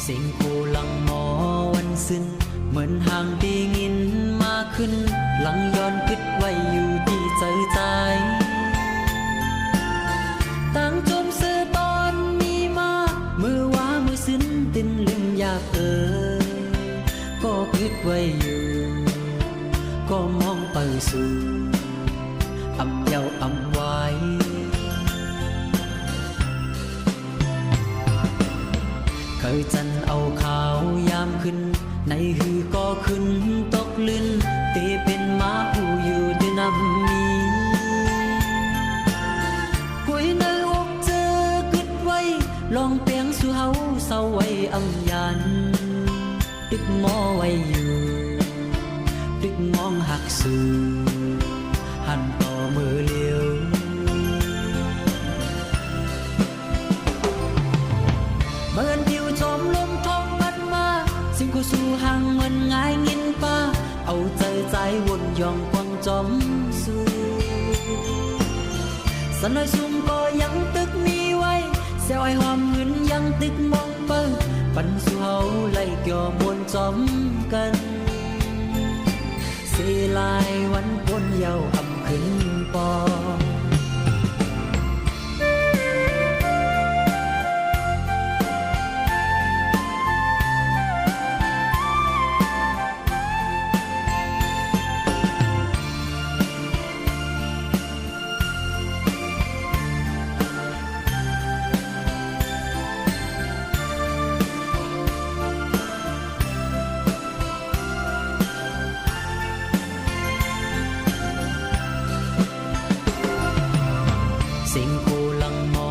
สิ่งกูหลังมอวันสิ้นเหมือนห่างปีงินมาขึ้นหลังย้อนคิดไว้อยู่ที่ใจตั้งจมเสือตอนมีมามือว่ามือสิ้นตินลืมอยากก็คิดไว้อยู่ก็มองไปสู่อำเยาอำไว้เคยจันเอาขาวยามขึ้นในหือก็ขึ้นตกลื่นเตเป็นมาผู้อยู่ด้วยน้ำมีกุยในอกเจอกึดไว้ลองเปียงสู่เฮาเศร้าไว้อำยันตึกมอไว้อยู่ตึกมองหักสู่หันต่อมือเลี้ยวเมื่อนผิวจอมลมทองพัดมาสิ่งกูสู่ห่างเงินง่ายงินป้าเอาใจวนยองกวางจอมสู่สันน้อยซุ่มก็ยังตึกมีไว้เสียวไอหอมเงินยังตึกมองเปิ้งปันสู่เฮาไล่เกี่ยวมวนจอมกันเสียลายวันปนเยาอำขึ้นปอสิ่งกูหลังมอ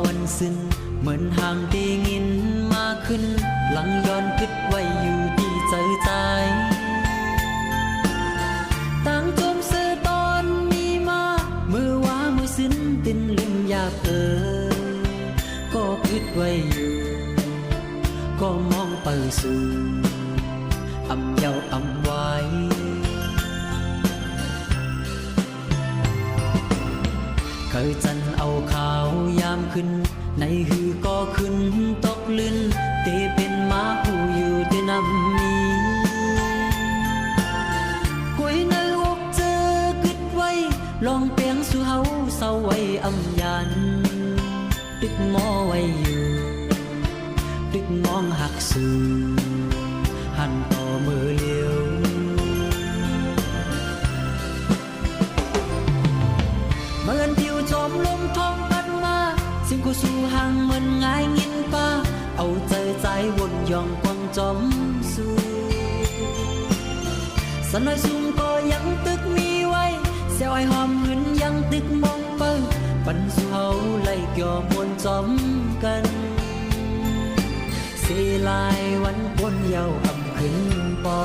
วันสิ้นเหมือนห่างปีงินมาขึ้นหลังย้อนคิดไว้อยู่ที่ใจตั้งจมเสือตอนมีมามือว่ามือสิ้นตินลืมอยากก็คิดไว้อยู่ก็มองไปสู่อำเยาอำไว้เคยจันเอาขาวยามขึ้นในหือก็ขึ้นตกลื่นเตเป็นมาผู้อยู่ด้วยน้ำมีกุยในอกเจอกึดไว้ลองเปียงสู่เฮาเศร้าไว้อำยันตึกมอไว้อยู่ตึกมองหักสู่หันต่อมือเลี้ยวเมื่อนผิวจอมลมทองพัดมาสิ่งกูสู่ห่างเหมือนง่ายงินป้าเอาใจวนยองกวางจอมสู่สันน้อยซุ่มก็ยังตึกมีไว้เสียวไอหอมหืนยังตึกมองเปิ้งปันสู่เฮาไล่เกี่ยวมวนจอมกันเสียลายวันปนเยาอำขึ้นปอ